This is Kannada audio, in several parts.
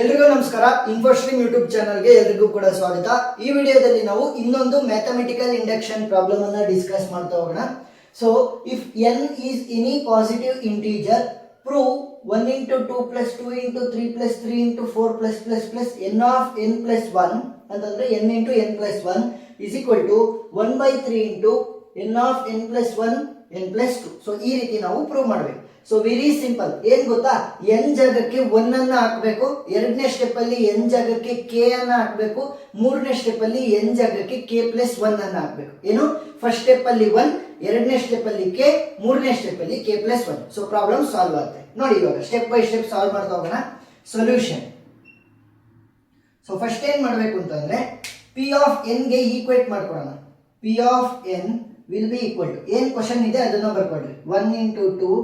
ಎಲ್ರಿಗೂ ನಮಸ್ಕಾರ. ಇನ್ಫೋಸ್ಟ್ರೀಮ್ ಯೂಟ್ಯೂಬ್ ಚಾನಲ್ಗೆ ಎಲ್ರಿಗೂ ಕೂಡ ಸ್ವಾಗತ. ಈ ವಿಡಿಯೋದಲ್ಲಿ ನಾವು ಇನ್ನೊಂದು ಮ್ಯಾಥಮೆಟಿಕಲ್ ಇಂಡಕ್ಷನ್ ಪ್ರಾಬ್ಲಮ್ ಅನ್ನ ಡಿಸ್ಕಸ್ ಮಾಡ್ತಾ ಹೋಗೋಣ. So if n is any positive integer, prove 1 into 2 plus 2 into 3 plus 3 into 4 plus n of n plus 1 ಅಂತಂದ್ರೆ n into n plus 1 is equal to 1 by 3 into n of n plus 1 n plus 2. So ಈ ರೀತಿ ನಾವು ಪ್ರೂವ್ ಮಾಡಬೇಕು. So very simple. ಏನ್ ಗೊತ್ತಾ, n ಜಾಗಕ್ಕೆ 1 ಅನ್ನ ಹಾಕಬೇಕು, ಎರಡನೇ ಸ್ಟೆಪ್ ಅಲ್ಲಿ n ಜಾಗಕ್ಕೆ k ಅನ್ನ ಹಾಕಬೇಕು, ಮೂರನೇ ಸ್ಟೆಪ್ ಅಲ್ಲಿ n ಜಾಗಕ್ಕೆ k plus 1 ಅನ್ನ ಹಾಕಬೇಕು. ಏನು, ಫಸ್ಟ್ ಸ್ಟೆಪ್ ಅಲ್ಲಿ 1, ಎರಡನೇ ಸ್ಟೆಪ್ ಅಲ್ಲಿ k, ಮೂರನೇ ಸ್ಟೆಪ್ ಅಲ್ಲಿ k plus 1. So problem solve ಆಗುತ್ತೆ. ನೋಡಿ ಇವಾಗ ಸ್ಟೆಪ್ ಬೈ ಸ್ಟೆಪ್ ಸಾಲ್ವ್ ಮಾಡ್ತಾ ಹೋಗೋಣ. ಸೊಲ್ಯೂಷನ್. ಸೊ ಫಸ್ಟ್ ಏನ್ ಮಾಡಬೇಕು ಅಂತಂದ್ರೆ p ಆಫ್ n ಗೆ ಈಕ್ವೇಟ್ ಮಾಡ್ಕೊಳ್ಳೋಣ. p of n will be equal to, ಏನ್ ಕ್ವಶನ್ ಇದೆ ಅದನ್ನ ಬರ್ಕೊಡ್ರಿ. 1 into 2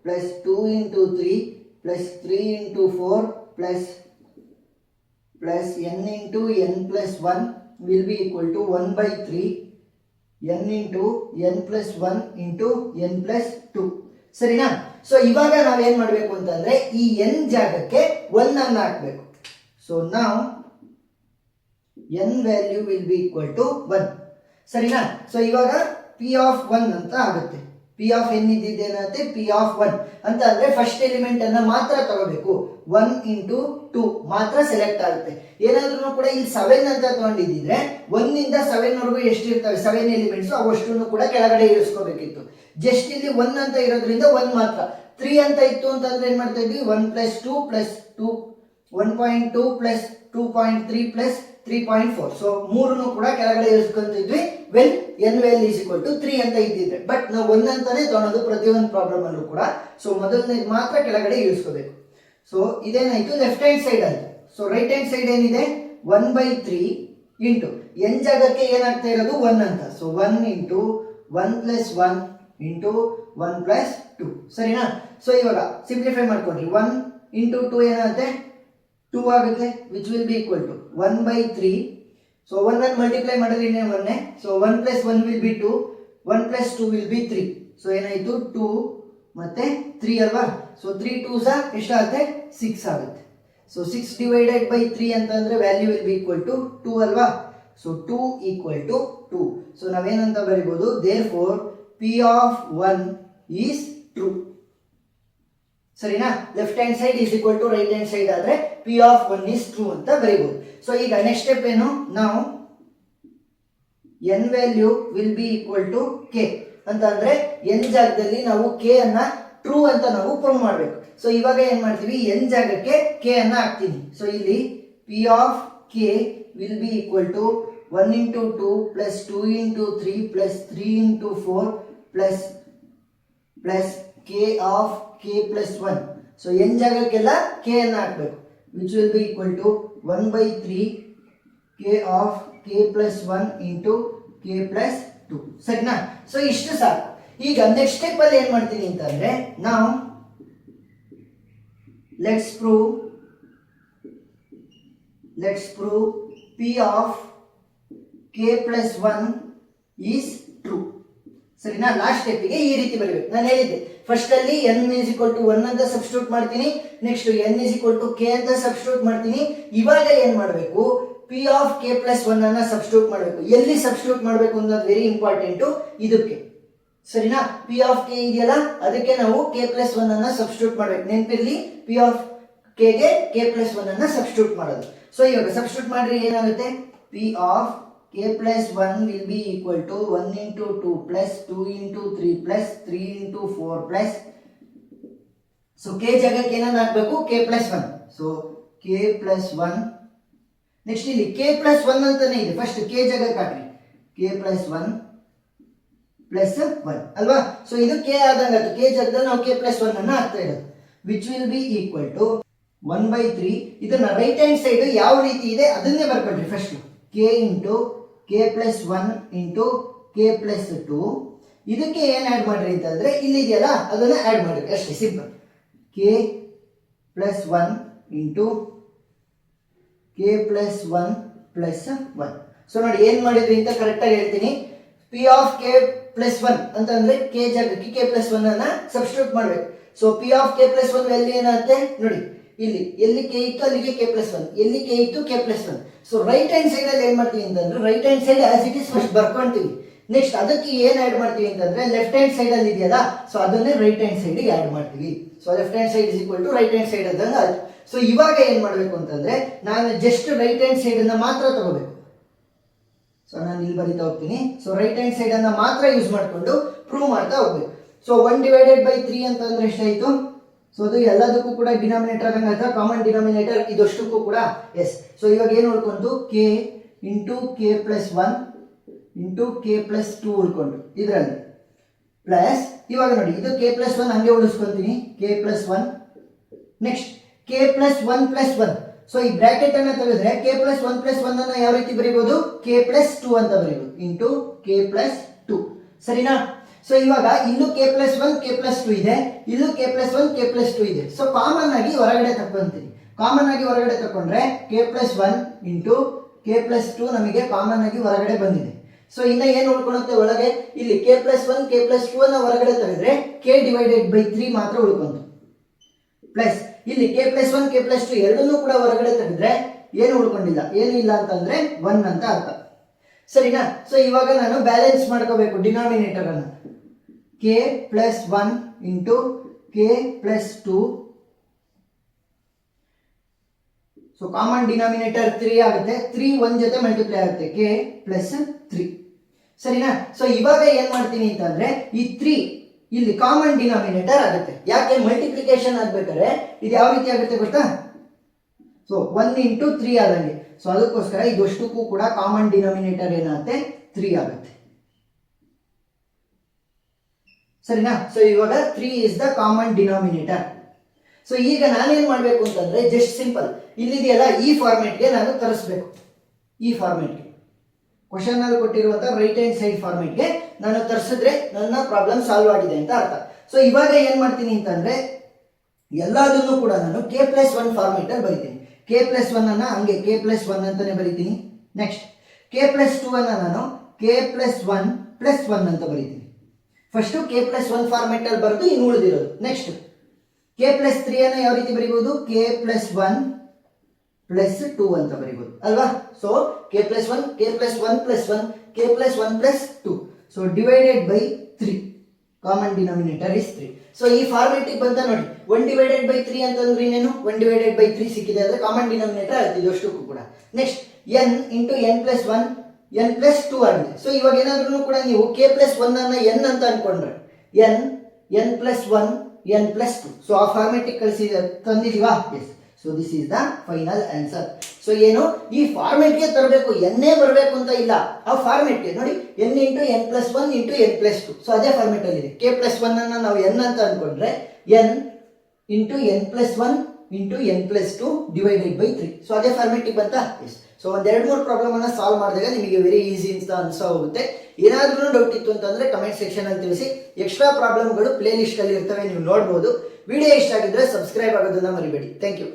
plus 2 into 3 plus 3 into 4 plus n into n plus 1 will be equal to 1 by 3 n into n plus 1 into n plus 2. ಸರಿನಾ? ಸೊ ಇವಾಗ ನಾವೇನ್ ಮಾಡಬೇಕು ಅಂತಂದ್ರೆ ಈ n ಜಾಗಕ್ಕೆ 1 ಅನ್ನ ಹಾಕಬೇಕು. ಸೊ ನಾವು n value will be equal to 1. ಸರಿನಾ? ಸೊ ಇವಾಗ p ಆಫ್ 1 ಅಂತ ಆಗುತ್ತೆ. p of n ಇದ್ದೇನಾಗುತ್ತೆ, p of 1 ಅಂತ ಅಂದ್ರೆ ಫಸ್ಟ್ ಎಲಿಮೆಂಟ್ ಅನ್ನ ಮಾತ್ರ ತಗೋಬೇಕು. 1 into 2 ಮಾತ್ರ ಸೆಲೆಕ್ಟ್ ಆಗುತ್ತೆ. ಏನಾದ್ರೂ ಕೂಡ ಇಲ್ಲಿ 7 ಅಂತ ತಗೊಂಡಿದ್ರೆ 1 ಇಂದ 7 ವರೆಗೂ ಎಷ್ಟಿರ್ತವೆ 7 ಎಲಿಮೆಂಟ್ಸ್, ಅವಷ್ಟನ್ನು ಕೂಡ ಕೆಳಗಡೆ ಇರಿಸ್ಕೋಬೇಕಿತ್ತು. ಜಸ್ಟ್ ಇಲ್ಲಿ 1 ಅಂತ ಇರೋದ್ರಿಂದ 1 ಮಾತ್ರ. 3 ಅಂತ ಇತ್ತು ಅಂತಂದ್ರೆ ಏನ್ ಮಾಡ್ತಾ ಇದ್ವಿ, 1 plus 2 plus 2 1.2 plus 2.3 plus 3.4. So ಮೂರನ್ನು ಕೂಡ ಕೆಳಗಡೆ ಇರಿಸ್ಕೊಂತಿದ್ವಿ. Well n well is equal to 3 ಅಂತ ಇದ್ದಿದ್ರೆ, ಬಟ್ ನಾವು 1 ಅಂತಾನೆ ತಗೊಳ್ಳೋದು ಪ್ರತಿಯೊಂದು ಪ್ರಾಬ್ಲಮ್ ಅಲ್ಲೂ ಕೂಡ. ಸೊ ಮೊದಲನೇ ಮಾತ್ರ ಕೆಳಗಡೆ ಇರಿಸ್ಕೋಬೇಕು. ಸೊ ಇದೇನಾಯ್ತು, ಲೆಫ್ಟ್ ಹ್ಯಾಂಡ್ ಸೈಡ್ ಆಯ್ತು. ಸೊ ರೈಟ್ ಹ್ಯಾಂಡ್ ಸೈಡ್ ಏನಿದೆ, 1 by 3 ಇಂಟು n ಜಾಗಕ್ಕೆ ಏನಾಗ್ತಾ ಇರೋದು 1 ಅಂತ. So 1 into 1 plus 1 into 1 plus 2. ಸರಿನಾ? ಸೊ ಇವಾಗ ಸಿಂಪ್ಲಿಫೈ ಮಾಡ್ಕೊಂಡ್ರಿ. 1 into 2 ಏನಾಗುತ್ತೆ, 2 ಆಗುತ್ತೆ, which will be equal to 1 by 3. So 1 ಅನ್ನು ಮಲ್ಟಿಪ್ಲೈ ಮಾಡಿದ್ರೆ ಇನ್ನೇ 1. So 1 plus 1 will be 2, 1 plus 2 will be 3. So ಏನಾಯ್ತು, 2 ಮತ್ತೆ 3 ಅಲ್ವಾ. ಸೊ 3 2s ಎಷ್ಟಾಗುತ್ತೆ, 6 ಆಗುತ್ತೆ. ಸೊ 6 divided by 3 ಅಂತಂದ್ರೆ value will be equal to 2 ಅಲ್ವಾ. So 2 equal to 2. ಸೊ ನಾವೇನಂತ ಬರೀಬಹುದು, therefore p of 1 is true. ಸರಿನಾ? Left hand side is equal to right hand side ಆದ್ರೆ p ಆಫ್ 1 is true ಅಂತ ಬರೀಬಹುದು. ಸೊ ಈಗ ನೆಕ್ಸ್ಟ್ ಸ್ಟೆಪ್ ಏನು, ನಾವು n value will be equal to k ಅಂತ ಅಂದ್ರೆ n ಜಾಗದಲ್ಲಿ ನಾವು k ಅನ್ನ ಟ್ರೂ ಅಂತ ನಾವು ಪ್ರೂವ್ ಮಾಡಬೇಕು. ಸೊ ಇವಾಗ ಏನ್ ಮಾಡ್ತೀವಿ, n ಜಾಗಕ್ಕೆ k ಅನ್ನ ಹಾಕ್ತೀನಿ. ಸೊ ಇಲ್ಲಿ p of k will be equal to 1 into 2 plus 2 into 3 plus 3 into 4 plus k of k plus 1. So n ಜಾಗಕ್ಕೆಲ್ಲ k ಅನ್ನ ಹಾಕಬೇಕು, which will be equal to 1 by 3 k of k plus 1 into k plus 2. ಸರಿನಾ? ಸೊ ಇಷ್ಟು ಸಾಕು. ಈಗ ನೆಕ್ಸ್ಟ್ ಸ್ಟೆಪ್ ಅಲ್ಲಿ ಏನ್ ಮಾಡ್ತೀನಿ ಅಂತಂದ್ರೆ, ನಾವು let's prove p of k plus 1 is true. ಸರಿನಾ? ಲಾಸ್ಟ್ ಸ್ಟೆಪ್ಗೆ ಈ ರೀತಿ ಬರಬೇಕು. ನಾನು ಹೇಳಿದ್ದೆ ಫಸ್ಟ್ ಅಲ್ಲಿ n is equal to 1 ಅಂತ ಸಬ್ಸ್ಟಿಟ್ಯೂಟ್ ಮಾಡ್ತೀನಿ, next n is equal to k ಅಂತ ಸಬ್ಸ್ಟಿಟ್ಯೂಟ್ ಮಾಡ್ತೀನಿ. ಇವಾಗ ಏನ್ ಮಾಡಬೇಕು, p ಆಫ್ k plus 1 ಅನ್ನ ಸಬ್ಸ್ಟಿಟ್ಯೂಟ್ ಮಾಡಬೇಕು. ಎಲ್ಲಿ ಸಬ್ಸ್ಟಿಟ್ಯೂಟ್ ಮಾಡಬೇಕು ಅನ್ನೋದು ವೆರಿ ಇಂಪಾರ್ಟೆಂಟ್ ಇದಕ್ಕೆ. ಸರಿನಾ? p ಆಫ್ k ಇದೆಯಲ್ಲ, ಅದಕ್ಕೆ ನಾವು k plus 1 ಅನ್ನ ಸಬ್ಸ್ಟಿಟ್ಯೂಟ್ ಮಾಡಬೇಕು. ನೆನಪಿರ್ಲಿ, p ಆಫ್ k ಗೆ k plus 1 ಅನ್ನ ಸಬ್ಸ್ಟಿಟ್ಯೂಟ್ ಮಾಡೋದು. ಸೊ ಇವಾಗ ಸಬ್ಸ್ಟಿಟ್ಯೂಟ್ ಮಾಡ್ರಿ, ಏನಾಗುತ್ತೆ, p of k plus 1 will be equal to 1 into 2 plus 2 into 3 plus 3 into 4 plus. So k ಜಾಗಕ್ಕೆ ಏನನ್ನ ಹಾಕಬೇಕು, k plus 1. So k plus 1. Next ಇಲ್ಲಿ k plus 1 ಅಂತಾನೆ ಇದೆ, ಫಸ್ಟ್ k ಜಾಗಕ್ಕೆ ಹಾಕ್ರಿ, k plus 1 plus 1 ಅಲ್ವಾ. ಸೊ ಇದು k ಆದಂಗಾಯ್ತು. k ಜಾಗದಲ್ಲಿ ನಾವು k plus 1 ಅನ್ನ ಹಾಕ್ತಾ ಇರೋದು, which will be equal to 1 by 3. ಇದನ್ನ ರೈಟ್ ಹ್ಯಾಂಡ್ ಸೈಡ್ ಯಾವ ರೀತಿ ಇದೆ ಅದನ್ನೇ ಬರ್ಕೊಳ್ರಿ. First k into k plus 1 into k plus 2. ಇದಕ್ಕೆ ಏನ್ ಆಡ್ ಮಾಡ್ರಿ ಅಂತಂದ್ರೆ ಇಲ್ಲಿ ಇದೆಯಲ್ಲ ಅದನ್ನ ಆಡ್ ಮಾಡ್ರಿ, ಅಷ್ಟೇ simple. k plus 1 into k plus 1 plus 1. So ನೋಡಿ ಏನ್ ಮಾಡಿದ್ವಿ ಅಂತ ಕರೆಕ್ಟ್ ಆಗಿ ಹೇಳ್ತೀನಿ. p ಆಫ್ k plus 1 ಅಂತಂದ್ರೆ k ಜಾಗಕ್ಕೆ k plus 1 ಅನ್ನ ಸಬ್ಸ್ಟಿಟ್ಯೂಟ್ ಮಾಡ್ಬೇಕು. So p of k plus 1 value ಏನಾಗುತ್ತೆ ನೋಡಿ, ಇಲ್ಲಿ ಎಲ್ಲಿ ಕೆ ಇತ್ತು ಅಲ್ಲಿಗೆ ಕೆ ಪ್ಲಸ್ ಒನ್, ಎಲ್ಲಿ ಕೆ ಇತ್ತು k plus one. So right hand side ಅಲ್ಲಿ ಏನ್ ಮಾಡ್ತೀವಿ ಅಂತಂದ್ರೆ right hand side as it is first ಬರ್ಕೊಂತೀವಿ. ನೆಕ್ಸ್ಟ್ ಅದಕ್ಕೆ ಏನ್ ಆಡ್ ಮಾಡ್ತೀವಿ ಅಂತಂದ್ರೆ ಲೆಫ್ಟ್ ಹ್ಯಾಂಡ್ ಸೈಡ್ ಅಲ್ಲಿ ಇದೆಯಲ್ಲ, ಸೊ ಅದನ್ನೇ ರೈಟ್ ಹ್ಯಾಂಡ್ ಸೈಡ್ ಆಡ್ ಮಾಡ್ತೀವಿ. So left hand side is equal to right hand side ಅದಂಗ ಆಯ್ತು. ಸೊ ಇವಾಗ ಏನ್ ಮಾಡ್ಬೇಕು ಅಂತಂದ್ರೆ ನಾನು ಜಸ್ಟ್ ರೈಟ್ ಹ್ಯಾಂಡ್ ಸೈಡ್ ಅನ್ನ ಮಾತ್ರ ತಗೋಬೇಕು. ಸೊ ನಾನು ಇಲ್ಲಿ ಬರೀತಾ ಹೋಗ್ತೀನಿ. ಸೊ ರೈಟ್ ಹ್ಯಾಂಡ್ ಸೈಡ್ ಅನ್ನ ಮಾತ್ರ ಯೂಸ್ ಮಾಡ್ಕೊಂಡು ಪ್ರೂವ್ ಮಾಡ್ತಾ ಹೋಗ್ಬೇಕು. ಸೊ 1/3 ಅಂತಂದ್ರೆ ಎಷ್ಟಾಯ್ತು? ಸೊ ಅದು ಎಲ್ಲದಕ್ಕೂ ಕೂಡ ಡಿನಾಮಿನೇಟರ್ ಆದಂಗ ಕಾಮನ್ ಡಿನಾಮಿನೇಟರ್ ಇದಷ್ಟಕ್ಕೂ ಕೂಡ ಎಸ್. ಸೊ ಇವಾಗ ಏನು ಉಳ್ಕೊಂತು? K into k plus one into k plus two ಉಳ್ಕೊಂಡು ಇದರಲ್ಲಿ ಪ್ಲಸ್ ಇವಾಗ ನೋಡಿ ಇದು ಕೆ ಪ್ಲಸ್ ಒನ್ ಹಂಗೆ ಉಳಿಸ್ಕೊಂತೀನಿ, k plus one. Next k plus one plus one. So ಈ ಬ್ರಾಕೆಟ್ ಅನ್ನ ತೆಗೆದ್ರೆ k plus one plus one ಅನ್ನ ಯಾವ ರೀತಿ ಬರೀಬಹುದು? ಕೆ ಪ್ಲಸ್ ಟು ಅಂತ ಬರೀಬಹುದು, ಇಂಟು ಕೆ ಪ್ಲಸ್ ಟು. ಸರಿನಾ? ಸೊ ಇವಾಗ ಇಲ್ಲೂ k plus one k plus two ಇದೆ, ಇಲ್ಲೂ k plus one k plus two ಇದೆ. ಸೊ ಕಾಮನ್ ಆಗಿ ಹೊರಗಡೆ ತಕೊಂತೀನಿ. ಕಾಮನ್ ಆಗಿ ಹೊರಗಡೆ ತಕೊಂಡ್ರೆ k plus one into k plus to ನಮಗೆ ಕಾಮನ್ ಆಗಿ ಹೊರಗಡೆ ಬಂದಿದೆ. ಸೊ ಇನ್ನ ಏನು ಉಳ್ಕೊಳುತ್ತೆ ಒಳಗೆ? ಇಲ್ಲಿ K plus one k plus to ಅನ್ನ ಹೊರಗಡೆ ತೆಗೆದ್ರೆ ಕೆ ಡಿವೈಡೆಡ್ ಬೈ 3 ಮಾತ್ರ ಉಳ್ಕೊಂತು. ಪ್ಲಸ್ ಇಲ್ಲಿ K plus one k plus to ಎರಡನ್ನೂ ಕೂಡ ಹೊರಗಡೆ ತೆಗೆದ್ರೆ ಏನು ಉಳ್ಕೊಂಡಿಲ್ಲ, ಏನು ಇಲ್ಲ ಅಂತಂದ್ರೆ 1 ಅಂತ ಅರ್ಥ. ಸರಿನಾ? ಸೊ ಇವಾಗ ನಾನು ಬ್ಯಾಲೆನ್ಸ್ ಮಾಡ್ಕೋಬೇಕು ಡಿನಾಮಿನೇಟರ್ ಅನ್ನು. K plus one into k plus two. So common denominator 3 ಆಗುತ್ತೆ. 3 1 ಜೊತೆ ಮಲ್ಟಿಪ್ಲೈ ಆಗುತ್ತೆ, ಕೆ ಪ್ಲಸ್ 3. ಸರಿನಾ? ಸೊ ಇವಾಗ ಏನ್ ಮಾಡ್ತೀನಿ ಅಂತಂದ್ರೆ ಈ 3 ಇಲ್ಲಿ ಕಾಮನ್ ಡಿನಾಮಿನೇಟರ್ ಆಗುತ್ತೆ. ಯಾಕೆ? ಮಲ್ಟಿಪ್ಲಿಕೇಶನ್ ಆಗ್ಬೇಕಾದ್ರೆ ಇದು ಯಾವ ರೀತಿ ಆಗುತ್ತೆ ಗೊತ್ತಾ? ಸೊ 1 ಇಂಟು 3 ಆದಂಗೆ. ಸೊ ಅದಕ್ಕೋಸ್ಕರ ಇದಷ್ಟಕ್ಕೂ ಕೂಡ ಕಾಮನ್ ಡಿನಾಮಿನೇಟರ್ ಏನಾಗುತ್ತೆ? 3 ಆಗುತ್ತೆ. ಸರಿನಾ? ಸೊ ಇವಾಗ 3 is the common denominator. So ಈಗ ನಾನೇನ್ ಮಾಡ್ಬೇಕು ಅಂತಂದ್ರೆ ಜಸ್ಟ್ ಸಿಂಪಲ್ ಇಲ್ಲಿದೆಯಲ್ಲ ಈ ಫಾರ್ಮೆಟ್ಗೆ ನಾನು ತರಿಸ್ಬೇಕು. ಈ ಫಾರ್ಮೆಟ್ಗೆ ಕ್ವಶನ್ ಅಲ್ಲಿ ಕೊಟ್ಟಿರುವಂತಹ ರೈಟ್ ಹ್ಯಾಂಡ್ ಸೈಡ್ ಫಾರ್ಮೆಟ್ಗೆ ನಾನು ತರಿಸಿದ್ರೆ ನನ್ನ ಪ್ರಾಬ್ಲಮ್ ಸಾಲ್ವ್ ಆಗಿದೆ ಅಂತ ಅರ್ಥ. ಸೊ ಇವಾಗ ಏನ್ ಮಾಡ್ತೀನಿ ಅಂತಂದ್ರೆ ಎಲ್ಲದನ್ನು ಕೂಡ ನಾನು ಕೆ ಪ್ಲಸ್ ಒನ್ ಫಾರ್ಮೆಟ್ ಅಲ್ಲಿ ಬರಿತೀನಿ. ಕೆ ಪ್ಲಸ್ ಒನ್ ಅನ್ನ ಹಂಗೆ ಕೆ ಪ್ಲಸ್ ಒನ್ ಅಂತಾನೆ ಬರಿತೀನಿ. ನೆಕ್ಸ್ಟ್ ಕೆ ಪ್ಲಸ್ ಟು ಅನ್ನ ನಾನು K plus one plus one ಅಂತ ಬರಿತೀನಿ. First K plus one format ಅಲ್ಲಿ ಬರೆದು ಇನ್ನು ಉಳಿದಿರೋದು. ನೆಕ್ಸ್ಟ್ ಕೆ ಪ್ಲಸ್ 3 ಅನ್ನ ಯಾವ ರೀತಿ ಬರೀಬಹುದು? K plus one plus two ಅಂತ ಬರೀಬಹುದು ಅಲ್ವಾ? So k plus one k plus one plus one k plus one plus two. So divided by 3, common denominator is 3. So ಈ ಫಾರ್ಮೆಟಿಗೆ ಬಂತ ನೋಡಿ 1/3 ಅಂತಂದ್ರೆ ಇನ್ನೇನು? 1/3 ಸಿಕ್ಕಿದೆ ಅಂದ್ರೆ ಕಾಮನ್ ಡಿನಾಮಿನೇಟರ್ ಆಗ್ತಿದೆ ಅಷ್ಟಕ್ಕೂ ಕೂಡ. Next n into n plus one n plus two ಆಗಿದೆ. ಸೊ ಇವಾಗ ಏನಾದ್ರೂ ಕೂಡ ನೀವು ಕೆ ಪ್ಲಸ್ ಒನ್ ಅನ್ನ ಎನ್ ಅಂತ ಅನ್ಕೊಂಡ್ರೆ n n plus one n plus two. So ಆ ಫಾರ್ಮೆಟಿಗೆ ಕಳಿಸಿದ ತಂದಿದೀವಾ? Yes. So this is the final answer. So ಏನು ಈ ಫಾರ್ಮೆಟ್ಗೆ ತರಬೇಕು, ಎನ್ನೇ ಬರಬೇಕು ಅಂತ ಇಲ್ಲ. ಆ ಫಾರ್ಮೆಟ್ಗೆ ನೋಡಿ N into n plus one into n plus two. So ಅದೇ ಫಾರ್ಮೆಟ್ ಅಲ್ಲಿ ಇದೆ. ಕೆ ಪ್ಲಸ್ ಒನ್ ಅನ್ನ ನಾವು ಎನ್ ಅಂತ ಅನ್ಕೊಂಡ್ರೆ N into n plus one into n plus two divided by 3. So ಅದೇ ಫಾರ್ಮೆಟಿಗೆ ಬಂತಾ? ಎಸ್. ಸೊ ಒಂದ್ 2-3 ಪ್ರಾಬ್ಲಮ್ ಅನ್ನ ಸಾಲ್ವ್ ಮಾಡಿದಾಗ ನಿಮಗೆ ವೆರಿ ಈಸಿ ಅಂತ ಅನ್ಸೋ ಹೋಗುತ್ತೆ. ಏನಾದ್ರೂ ಡೌಟ್ ಇತ್ತು ಅಂತಂದ್ರೆ ಕಮೆಂಟ್ ಸೆಕ್ಷನ್ ಅಲ್ಲಿ ತಿಳಿಸಿ. ಎಕ್ಸ್ಟ್ರಾ ಪ್ರಾಬ್ಲಮ್ಗಳು ಪ್ಲೇ ಲಿಸ್ಟ್ ಅಲ್ಲಿ ಇರ್ತವೆ, ನೀವು ನೋಡಬಹುದು. ವಿಡಿಯೋ ಇಷ್ಟ ಆಗಿದ್ರೆ ಸಬ್ಸ್ಕ್ರೈಬ್ ಆಗೋದನ್ನ ಮರಿಬೇಡಿ. Thank you.